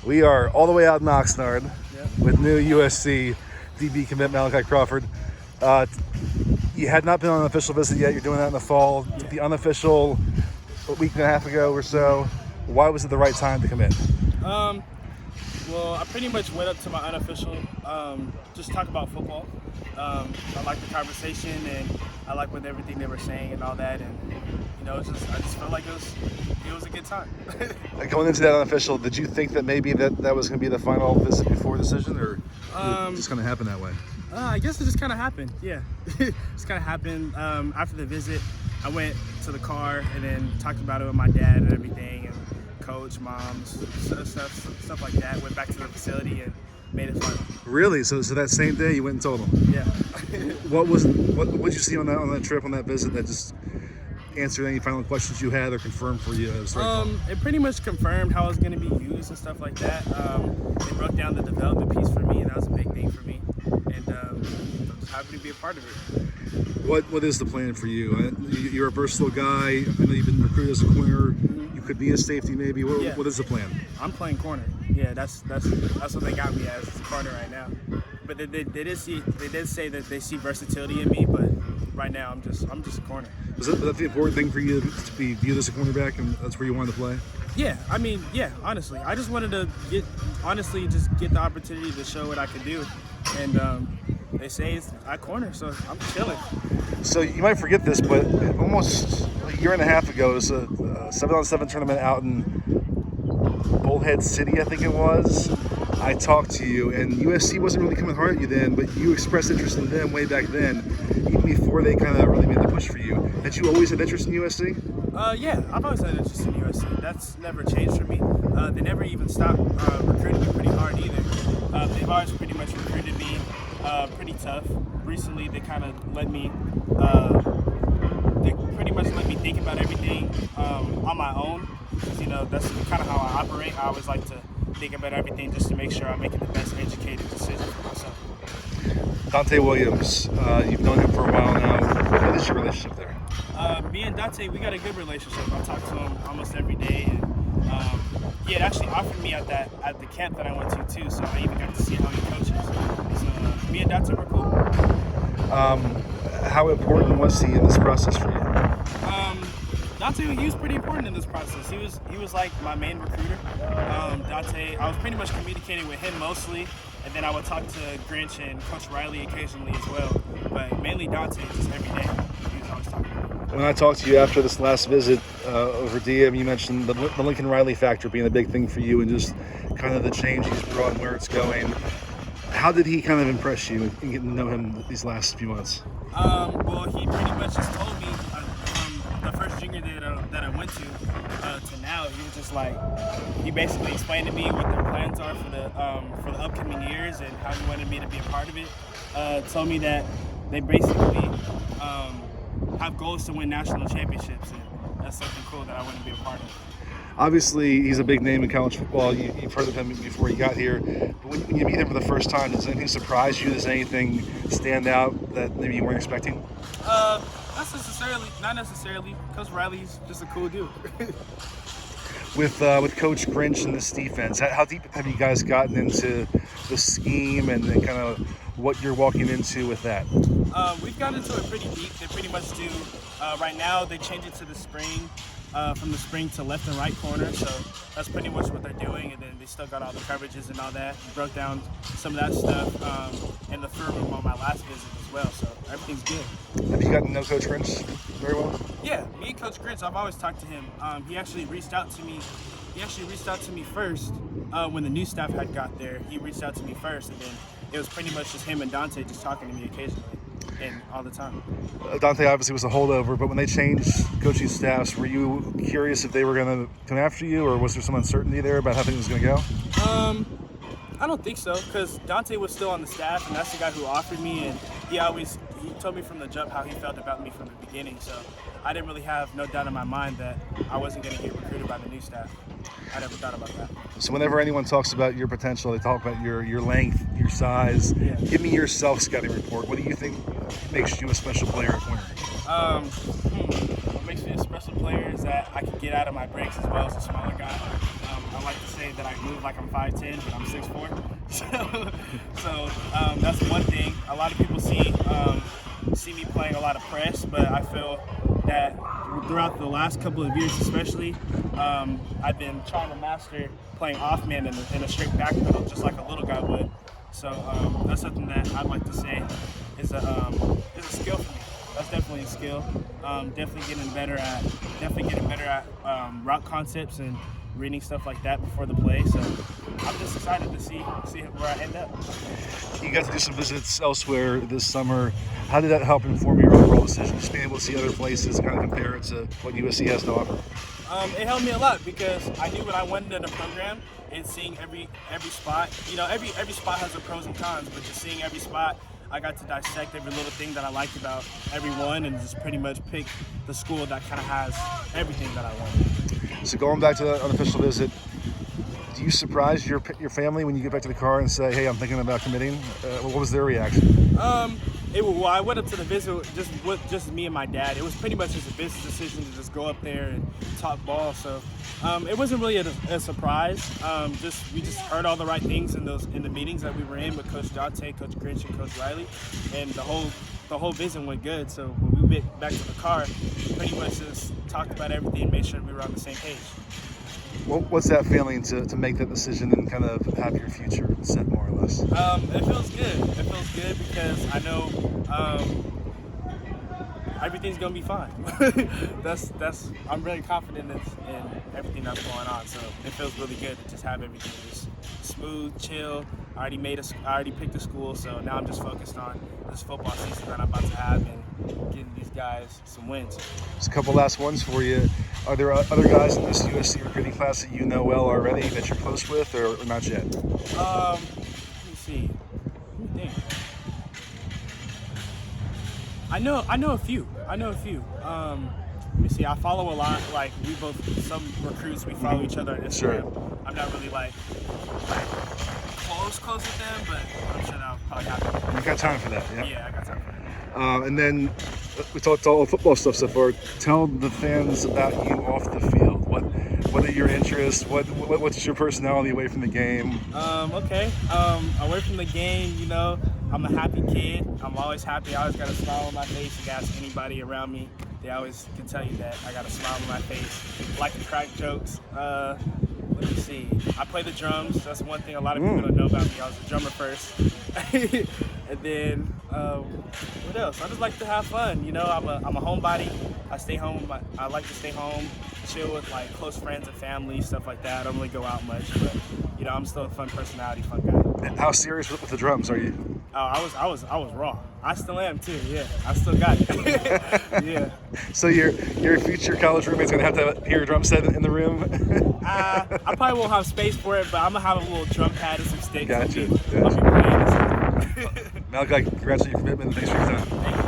We are all the way out in Oxnard Yep. with new USC DB commit Maliki Crawford. Uh, you had not been on an official visit yet. You're doing that in the fall. Yeah. The unofficial, a week and a half ago or so. Why was it the right time to commit? Well, I pretty much went up to my unofficial, just talk about football. I liked the conversation, and I liked with everything they were saying and all that. And I just felt like it was a good time. Going into that unofficial, did you think that maybe that was going to be the final visit before decision, or did it just going to happen that way? I guess it just kind of happened. Yeah, it just kind of happened. After the visit, I went to the car and then talked about it with my dad and everything, and coach, moms, stuff like that. Went back to the facility and made it fun. Really? So that same day you went and told them? Yeah. What did you see on that trip, on that visit, that just answered any final questions you had or confirmed for you? It pretty much confirmed how it was going to be used and stuff like that. It broke down the development piece for me, and that was a big thing for me. And I'm just happy to be a part of it. What is the plan for you? You're a versatile guy. I know you've been recruited as a corner. You could be a safety maybe. What is the plan? I'm playing corner. Yeah, that's what they got me as, a corner right now. But they did say that they see versatility in me. But right now I'm just a corner. Was that the important thing for you to be viewed as a cornerback, and that's where you wanted to play? Yeah, honestly, I just wanted to get the opportunity to show what I could do, and they say it's at corner, so I'm chilling. So you might forget this, but almost a year and a half ago, it was a 7-on-7 tournament out in Bullhead City, I think it was. I talked to you, and USC wasn't really coming hard at you then, but you expressed interest in them way back then, even before they kind of really made the push for you. Had you always had interest in USC? Yeah, I've always had interest in USC. That's never changed for me. They never even stopped recruiting me pretty hard either. They've always pretty much recruited me pretty tough. Recently, they kind of let me, think about everything on my own. Because, that's kind of how I operate. I always like to think about everything just to make sure I'm making the best educated decision for myself. Dante Williams, you've known him for a while now. What is your relationship there? Me and Dante, we got a good relationship. I talk to him almost every day, and he had actually offered me at the camp that I went to too. So I even got to see how he coaches. So me and Dante were cool. How important was he in this process for you? Dante, he was pretty important in this process. He was like my main recruiter. Dante, I was pretty much communicating with him mostly, and then I would talk to Grinch and Coach Riley occasionally as well. But mainly Dante, just every day. He was always talking to me. When I talked to you after this last visit over DM, you mentioned the Lincoln Riley factor being a big thing for you, and just kind of the change he's brought and where it's going. How did he kind of impress you in getting to know him these last few months? Well, he pretty much just told me from the first junior day that I went to now. He was just like, he basically explained to me what their plans are for the upcoming years and how he wanted me to be a part of it. Told me that they basically have goals to win national championships, and that's something cool that I want to be a part of. Obviously, he's a big name in college football. You've heard of him before he got here. But when you meet him for the first time, does anything surprise you? Does anything stand out that maybe you weren't expecting? Not necessarily. Coach Riley's just a cool dude. With Coach Grinch and this defense, how deep have you guys gotten into the scheme and kind of what you're walking into with that? We've gotten into it pretty deep. They pretty much do. Right now, they change it to the spring. From the spring to left and right corner, so that's pretty much what they're doing, and then they still got all the coverages and all that. We broke down some of that stuff in the film room on my last visit as well, so everything's good. Have you gotten to know Coach Grinch very well? Yeah, me and Coach Grinch, I've always talked to him. He actually reached out to me. First when the new staff had got there. He reached out to me first, and then it was pretty much just him and Dante just talking to me occasionally. And all the time. Dante obviously was a holdover, but when they changed coaching staffs, were you curious if they were going to come after you, or was there some uncertainty there about how things were going to go? I don't think so, because Dante was still on the staff, and that's the guy who offered me, and he told me from the jump how he felt about me from the beginning, so I didn't really have no doubt in my mind that I wasn't going to get recruited by the new staff. I never thought about that. So whenever anyone talks about your potential, they talk about your length, your size. Yeah. Give me your self-scouting report. What do you think makes you a special player at corner? What makes me a special player is that I can get out of my breaks as well as a smaller guy. I like to say that I move like I'm 5'10", but I'm 6'4". So that's one thing. A lot of people see me playing a lot of press, but I feel that throughout the last couple of years especially, I've been trying to master playing off man in a straight back pedal, just like a little guy would. So that's something that I'd like to say is a skill for me. That's definitely a skill. Definitely getting better at route concepts and reading stuff like that before the play. So I'm just excited to see where I end up. You got to do some visits elsewhere this summer. How did that help inform your overall decision? Just being able to see other places, kind of compare it to what USC has to offer. It helped me a lot because I knew when I went into the program and seeing every spot. You know, every spot has their pros and cons, but just seeing every spot, I got to dissect every little thing that I liked about every one and just pretty much pick the school that kind of has everything that I wanted. So going back to the unofficial visit, do you surprise your family when you get back to the car and say, "Hey, I'm thinking about committing"? What was their reaction? Well, I went up to the visit with just me and my dad. It was pretty much just a business decision to just go up there and talk ball. So it wasn't really a surprise. We just heard all the right things in the meetings that we were in with Coach Jonte, Coach Grinch, and Coach Riley, and the whole visit went good. So when we went back to the car, pretty much just talked about everything and made sure we were on the same page. What's that feeling to make that decision and kind of have your future set more or less? It feels good. It feels good because I know everything's gonna be fine. I'm really confident in everything that's going on. So it feels really good to just have everything just smooth, chill. I already picked a school, so now I'm just focused on this football season that I'm about to have and getting these guys some wins. Just a couple last ones for you. Are there other guys in this USC recruiting class that you know well already that you're close with, or not yet? Let me see. Let me think. I know a few. Let me see. I follow a lot. Like some recruits, we follow each other on Instagram. Sure. I'm not really like close with them, but I'm sure that'll probably happen. You got time for that, yeah? Yeah, I got time for that. And then we talked all football stuff so far. Tell the fans about you off the field. What are your interests? What's your personality away from the game? Okay. Away from the game, you know, I'm a happy kid. I'm always happy. I always got a smile on my face. You can ask anybody around me. They always can tell you that I got a smile on my face. Like to crack jokes. Let me see. I play the drums. That's one thing a lot of people don't know about me. I was a drummer first. And then, what else? I just like to have fun. You know, I'm a homebody. I stay home. I like to stay home, chill with like close friends and family, stuff like that. I don't really go out much, but you know, I'm still a fun personality, fun guy. And how serious with the drums are you? Oh, I was raw. I still am too. Yeah, I still got it. Yeah. So your future college roommate's gonna have to hear a drum set in the room. I probably won't have space for it, but I'm gonna have a little drum pad and some sticks. Gotcha. I'll be playing this. Maliki, congrats on your commitment and thanks for your time. Thank you.